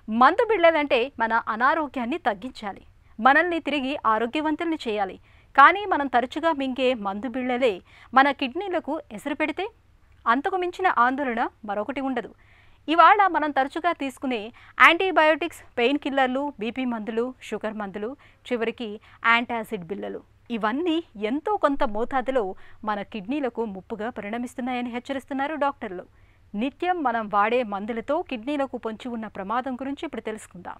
మందు బిళ్ళలంటే మన అనారోగ్యాన్ని తగ్గించాలి, మనల్ని తిరిగి ఆరోగ్యవంతుల్ని చేయాలి. కానీ మనం తరచుగా మింగే మందు బిళ్ళలే మన కిడ్నీలకు ఎసరు పెడితే అంతకు మించిన ఆందోళన మరొకటి ఉండదు. ఇవాళ మనం తరచుగా తీసుకునే యాంటీబయోటిక్స్, పెయిన్ కిల్లర్లు, బీపీ మందులు, షుగర్ మందులు, చివరికి యాంటాసిడ్ బిళ్ళలు, ఇవన్నీ ఎంతో కొంత మోతాదులో మన కిడ్నీలకు ముప్పుగా పరిణమిస్తున్నాయని హెచ్చరిస్తున్నారు డాక్టర్లు. నిత్యం మనం వాడే మందులతో కిడ్నీలకు పొంచి ఉన్న ప్రమాదం గురించి ఇప్పుడు తెలుసుకుందాం.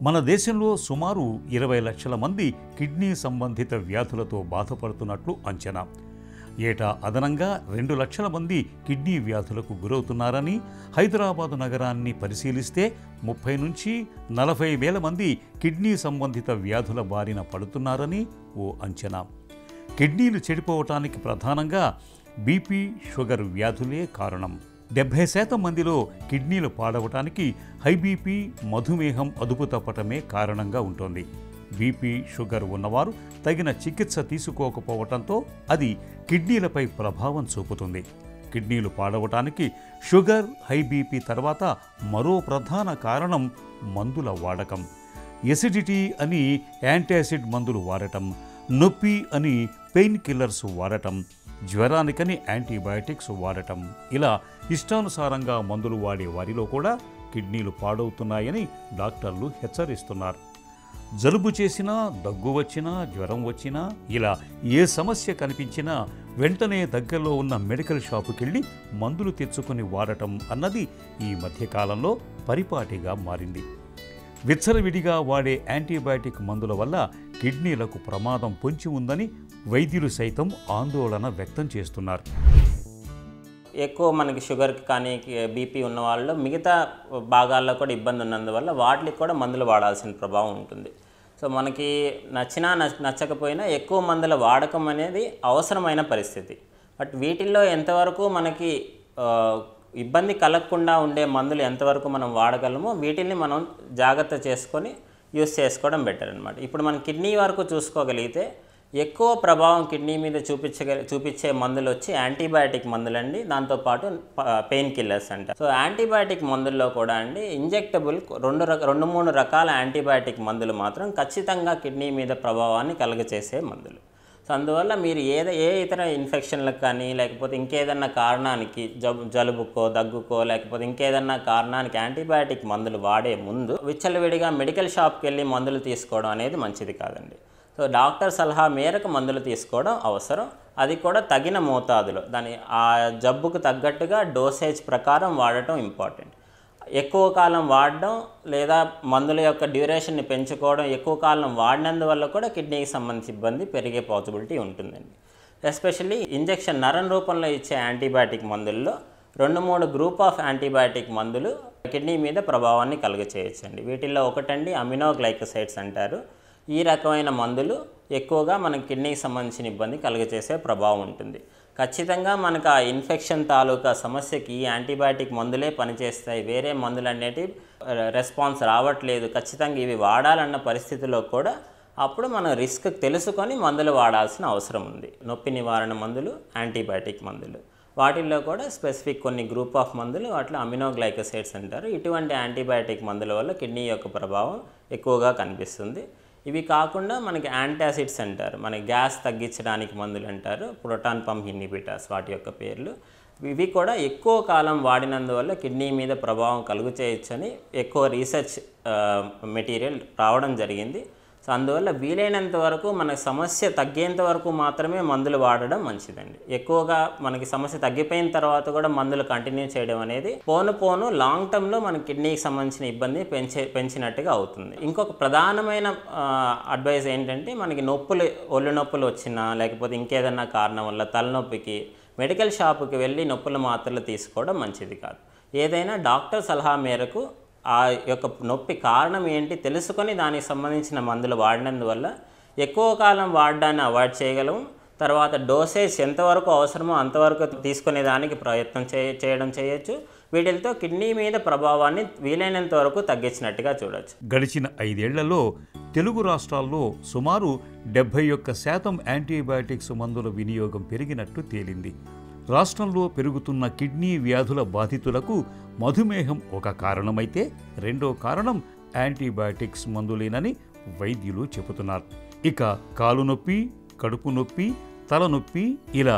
మన దేశంలో సుమారు 20 లక్షల మంది కిడ్నీ సంబంధిత వ్యాధులతో బాధపడుతున్నట్లు అంచనా. ఏటా అదనంగా 2 లక్షల మంది కిడ్నీ వ్యాధులకు గురవుతున్నారని, హైదరాబాదు నగరాన్ని పరిశీలిస్తే 30 నుంచి 40 వేల మంది కిడ్నీ సంబంధిత వ్యాధుల బారిన పడుతున్నారని ఓ అంచనా. కిడ్నీలు చెడిపోవటానికి ప్రధానంగా బీపీ, షుగర్ వ్యాధులే కారణం. 70% మందిలో కిడ్నీలు పాడవటానికి హై బీపీ, మధుమేహం అదుపు తప్పటమే కారణంగా ఉంటుంది. బీపీ, షుగర్ ఉన్నవారు తగిన చికిత్స తీసుకోకపోవటంతో అది కిడ్నీలపై ప్రభావం చూపుతుంది. కిడ్నీలు పాడవటానికి షుగర్, హై బీపీ తర్వాత మరో ప్రధాన కారణం మందుల వాడకం. ఎసిడిటీ అని యాంటాసిడ్ మందులు వాడటం, నొప్పి అని పెయిన్ కిల్లర్స్ వాడటం, జ్వరానికని యాంటీబయాటిక్స్ వాడటం, ఇలా ఇష్టానుసారంగా మందులు వాడే వారిలో కూడా కిడ్నీలు పాడవుతున్నాయని డాక్టర్లు హెచ్చరిస్తున్నారు. జలుబు చేసినా, దగ్గు వచ్చినా, జ్వరం వచ్చినా, ఇలా ఏ సమస్య కనిపించినా వెంటనే దగ్గరలో ఉన్న మెడికల్ షాపుకెళ్ళి మందులు తెచ్చుకొని వాడటం అన్నది ఈ మధ్యకాలంలో పరిపాటిగా మారింది. విచ్చలవిడిగా వాడే యాంటీబయాటిక్ మందుల వల్ల కిడ్నీలకు ప్రమాదం పొంచి ఉందని వైద్యులు సైతం ఆందోళన వ్యక్తం చేస్తున్నారు. ఎక్కువ మనకి షుగర్కి కానీ బీపీ ఉన్న వాళ్ళు మిగతా భాగాల్లో కూడా ఇబ్బంది ఉన్నందువల్ల వాటికి కూడా మందులు వాడాల్సిన ప్రభావం ఉంటుంది. సో మనకి నచ్చినా నచ్చకపోయినా ఎక్కువ మందుల వాడకం అనేది అవసరమైన పరిస్థితి. బట్ వీటిల్లో ఎంతవరకు మనకి ఇబ్బంది కలగకుండా ఉండే మందులు ఎంతవరకు మనం వాడగలమో వీటిని మనం జాగ్రత్త చేసుకొని యూస్ చేసుకోవడం బెటర్ అనమాట. ఇప్పుడు మనం కిడ్నీ వరకు చూసుకోగలిగితే ఎక్కువ ప్రభావం కిడ్నీ మీద చూపించే మందులు వచ్చి యాంటీబయాటిక్ మందులండి, దాంతోపాటు పెయిన్ కిల్లర్స్ అంట. సో యాంటీబయాటిక్ మందుల్లో కూడా అండి ఇంజెక్టబుల్ 2-3 రకాల యాంటీబయాటిక్ మందులు మాత్రం ఖచ్చితంగా కిడ్నీ మీద ప్రభావాన్ని కలుగచేసే మందులు. సో అందువల్ల మీరు ఏ ఇతర ఇన్ఫెక్షన్లకు కానీ లేకపోతే ఇంకేదన్నా కారణానికి జలుబుకో, దగ్గుకో, లేకపోతే ఇంకేదన్నా కారణానికి యాంటీబయాటిక్ మందులు వాడే ముందు విచ్చలవిడిగా మెడికల్ షాప్కి వెళ్ళి మందులు తీసుకోవడం అనేది మంచిది కాదండి. సో డాక్టర్ సలహా మేరకు మందులు తీసుకోవడం అవసరం, అది కూడా తగిన మోతాదులో ఆ జబ్బుకు తగ్గట్టుగా డోసేజ్ ప్రకారం వాడటం ఇంపార్టెంట్. ఎక్కువ కాలం వాడడం లేదా మందుల యొక్క డ్యూరేషన్ని పెంచుకోవడం, ఎక్కువ కాలం వాడినందువల్ల కూడా కిడ్నీకి సంబంధించి ఇబ్బంది పెరిగే పాసిబిలిటీ ఉంటుందండి. ఎస్పెషల్లీ ఇంజెక్షన్ నరం రూపంలో ఇచ్చే యాంటీబయాటిక్ మందుల్లో 2-3 గ్రూప్ ఆఫ్ యాంటీబయాటిక్ మందులు కిడ్నీ మీద ప్రభావాన్ని కలుగచేయచ్చండి. వీటిల్లో ఒకటండి అమినోగ్లైకోసైడ్స్ అంటారు. ఈ రకమైన మందులు ఎక్కువగా మన కిడ్నీకి సంబంధించిన ఇబ్బంది కలుగచేసే ప్రభావం ఉంటుంది. ఖచ్చితంగా మనకు ఆ ఇన్ఫెక్షన్ తాలూకా సమస్యకి ఈ యాంటీబయాటిక్ మందులే పనిచేస్తాయి, వేరే మందులు అనేటివి రెస్పాన్స్ రావట్లేదు, ఖచ్చితంగా ఇవి వాడాలన్న పరిస్థితిలో కూడా అప్పుడు మనం రిస్క్ తెలుసుకొని మందులు వాడాల్సిన అవసరం ఉంది. నొప్పి నివారణ మందులు, యాంటీబయాటిక్ మందులు, వాటిల్లో కూడా స్పెసిఫిక్ కొన్ని గ్రూప్ ఆఫ్ మందులు, వాటిలో అమినోగ్లైకోసైడ్స్ అంటారు. ఇటువంటి యాంటీబయాటిక్ మందుల వల్ల కిడ్నీ యొక్క ప్రభావం ఎక్కువగా కనిపిస్తుంది. ఇవి కాకుండా మనకి యాంటాసిడ్స్ అంటారు, మనకి గ్యాస్ తగ్గించడానికి మందులు అంటారు, ప్రోటాన్ పంప్ ఇన్హిబిటర్స్ వాటి యొక్క పేర్లు. ఇవి కూడా ఎక్కువ కాలం వాడినందువల్ల కిడ్నీ మీద ప్రభావం కలుగచేయచ్చని ఎక్కువ రీసెర్చ్ మెటీరియల్ రావడం జరిగింది. సో అందువల్ల వీలైనంత వరకు మన సమస్య తగ్గేంత వరకు మాత్రమే మందులు వాడడం మంచిదండి. ఎక్కువగా మనకి సమస్య తగ్గిపోయిన తర్వాత కూడా మందులు కంటిన్యూ చేయడం అనేది పోను లాంగ్ టర్మ్లో మన కిడ్నీకి సంబంధించిన ఇబ్బంది పెంచినట్టుగా అవుతుంది. ఇంకొక ప్రధానమైన అడ్వైస్ ఏంటంటే మనకి ఒళ్ళు నొప్పులు వచ్చినా లేకపోతే ఇంకేదన్నా కారణం వల్ల తలనొప్పికి మెడికల్ షాపుకి వెళ్ళి నొప్పుల మాత్రలు తీసుకోవడం మంచిది కాదు. ఏదైనా డాక్టర్ సలహా మేరకు ఆ యొక్క నొప్పి కారణం ఏంటి తెలుసుకొని దానికి సంబంధించిన మందులు వాడినందువల్ల ఎక్కువ కాలం వాడడాన్ని అవాయిడ్ చేయగలము. తర్వాత డోసేజ్ ఎంతవరకు అవసరమో అంతవరకు తీసుకునే దానికి ప్రయత్నం చేయొచ్చు. వీటితో కిడ్నీ మీద ప్రభావాన్ని వీలైనంత వరకు తగ్గించినట్టుగా చూడొచ్చు. గడిచిన 5 ఏళ్లలో తెలుగు రాష్ట్రాల్లో సుమారు 71% యాంటీబయాటిక్స్ మందుల వినియోగం పెరిగినట్టు తేలింది. రాష్ట్రంలో పెరుగుతున్న కిడ్నీ వ్యాధుల బాధితులకు మధుమేహం ఒక కారణమైతే రెండో కారణం యాంటీబయాటిక్స్ మందులేనని వైద్యులు చెబుతున్నారు. ఇక కాలు నొప్పి, కడుపు నొప్పి, తలనొప్పి ఇలా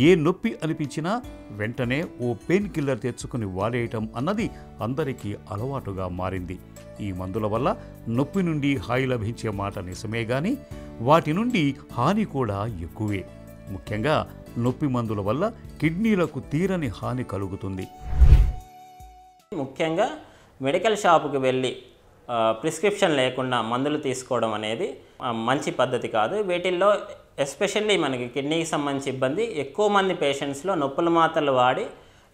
ఏ నొప్పి అనిపించినా వెంటనే ఓ పెయిన్ కిల్లర్ తెచ్చుకుని వాడేయటం అన్నది అందరికీ అలవాటుగా మారింది. ఈ మందుల వల్ల నొప్పి నుండి హాయి లభించే మాట నిజమే గాని వాటి నుండి హాని కూడా ఎక్కువే. ముఖ్యంగా నొప్పి మందుల వల్ల కిడ్నీలకు తీరని హాని కలుగుతుంది. ముఖ్యంగా మెడికల్ షాపుకి వెళ్ళి ప్రిస్క్రిప్షన్ లేకుండా మందులు తీసుకోవడం అనేది మంచి పద్ధతి కాదు. వీటిల్లో ఎస్పెషల్లీ మనకి కిడ్నీకి సంబంధించి ఇబ్బంది ఎక్కువ మంది పేషెంట్స్లో నొప్పుల మాత్రలు వాడి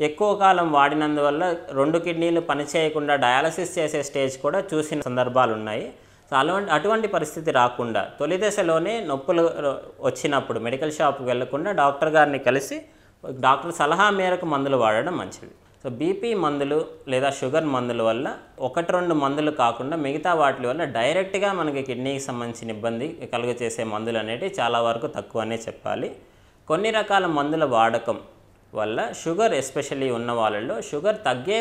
ఎక్కువ కాలం వాడినందువల్ల 2 కిడ్నీలు పనిచేయకుండా డయాలసిస్ చేసే స్టేజ్ కూడా చూసిన సందర్భాలు ఉన్నాయి. సో అటువంటి పరిస్థితి రాకుండా తొలి దశలోనే నొప్పులు వచ్చినప్పుడు మెడికల్ షాప్కి వెళ్లకుండా డాక్టర్ గారిని కలిసి డాక్టర్ సలహా మేరకు మందులు వాడడం మంచిది. సో బీపీ మందులు లేదా షుగర్ మందుల వల్ల 1-2 మందులు కాకుండా మిగతా వాటి వల్ల డైరెక్ట్గా మనకి కిడ్నీకి సంబంధించిన ఇబ్బంది కలుగచేసే మందులు అనేవి చాలా వరకు తక్కువనే చెప్పాలి. కొన్ని రకాల మందుల వాడకం వల్ల షుగర్ ఎస్పెషల్లీ ఉన్న వాళ్ళల్లో షుగర్ తగ్గే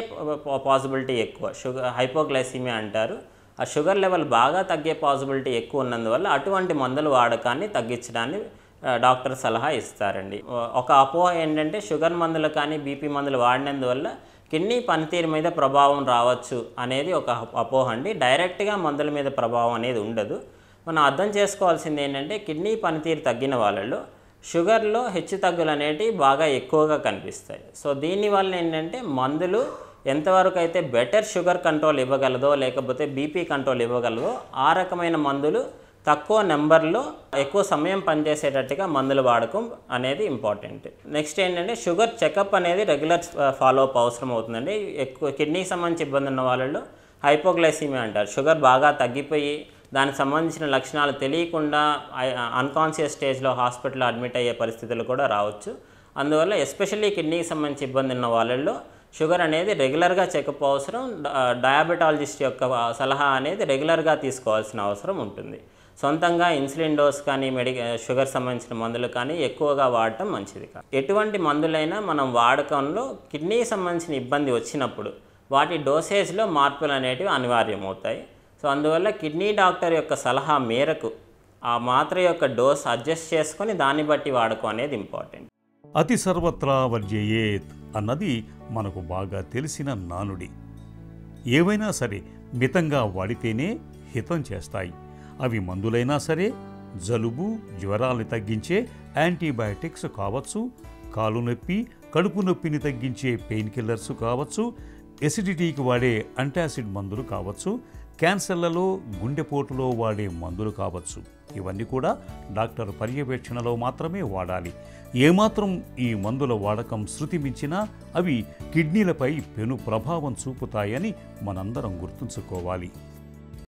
పాసిబిలిటీ ఎక్కువ. షుగర్ హైపోగ్లైసిమియా అంటారు. ఆ షుగర్ లెవెల్ బాగా తగ్గే పాసిబిలిటీ ఎక్కువ ఉన్నందువల్ల అటువంటి మందుల వాడకాన్ని తగ్గించడాన్ని డాక్టర్ సలహా ఇస్తారండి. ఒక అపోహ ఏంటంటే షుగర్ మందులు కానీ బీపీ మందులు వాడినందువల్ల కిడ్నీ పనితీరు మీద ప్రభావం రావచ్చు అనేది ఒక అపోహ అండి. డైరెక్ట్గా మందుల మీద ప్రభావం అనేది ఉండదు. మనం అర్థం చేసుకోవాల్సింది ఏంటంటే కిడ్నీ పనితీరు తగ్గిన వాళ్ళలో షుగర్లో హెచ్చుతగ్గులు అనేటివి బాగా ఎక్కువగా కనిపిస్తాయి. సో దీనివల్ల ఏంటంటే మందులు ఎంతవరకు అయితే బెటర్ షుగర్ కంట్రోల్ ఇవ్వగలదో లేకపోతే బీపీ కంట్రోల్ ఇవ్వగలదో ఆ రకమైన మందులు తక్కువ నెంబర్లో ఎక్కువ సమయం పనిచేసేటట్టుగా మందుల వాడకం అనేది ఇంపార్టెంట్. నెక్స్ట్ ఏంటంటే షుగర్ చెకప్ అనేది రెగ్యులర్ ఫాలో అప్ అవసరం అవుతుందండి. ఎక్కువ కిడ్నీకి సంబంధించి ఇబ్బంది ఉన్న వాళ్ళలో హైపోగ్లైసిమియా అంటారు. షుగర్ బాగా తగ్గిపోయి దానికి సంబంధించిన లక్షణాలు తెలియకుండా అన్కాన్షియస్ స్టేజ్లో హాస్పిటల్లో అడ్మిట్ అయ్యే పరిస్థితులు కూడా రావచ్చు. అందువల్ల ఎస్పెషల్లీ కిడ్నీకి సంబంధించి ఇబ్బంది ఉన్న వాళ్ళల్లో షుగర్ అనేది రెగ్యులర్గా చెకప్ అవసరం. డయాబెటాలజిస్ట్ యొక్క సలహా అనేది రెగ్యులర్గా తీసుకోవాల్సిన అవసరం ఉంటుంది. సొంతంగా ఇన్సులిన్ డోస్ కానీ షుగర్ సంబంధించిన మందులు కానీ ఎక్కువగా వాడటం మంచిది కాదు. ఎటువంటి మందులైనా మనం వాడకంలో కిడ్నీకి సంబంధించిన ఇబ్బంది వచ్చినప్పుడు వాటి డోసేజ్లో మార్పులు అనేటివి అనివార్యమవుతాయి. సో అందువల్ల కిడ్నీ డాక్టర్ యొక్క సలహా మేరకు ఆ మాత్ర యొక్క డోస్ అడ్జస్ట్ చేసుకొని దాన్ని బట్టి వాడకం అనేది ఇంపార్టెంట్. అతి సర్వత్రా వర్జయేత్ అన్నది మనకు బాగా తెలిసిన నానుడి. ఏవైనా సరే మితంగా వాడితేనే హితం చేస్తాయి. అవి మందులైనా సరే, జలుబు జ్వరాలు తగ్గించే యాంటీబయాటిక్స్ కావచ్చు, కాలు నొప్పి కడుపు నొప్పిని తగ్గించే పెయిన్ కిల్లర్స్ కావచ్చు, ఎసిడిటీకి వాడే యాంటాసిడ్ మందులు కావచ్చు, క్యాన్సర్లలో గుండెపోటులో వాడే మందులు కావచ్చు. ఇవన్నీ కూడా డాక్టర్ పర్యవేక్షణలో మాత్రమే వాడాలి. ఏమాత్రం ఈ మందుల వాడకం శృతి మించినా అవి కిడ్నీలపై పెను ప్రభావం చూపుతాయని మనందరం గుర్తుంచుకోవాలి.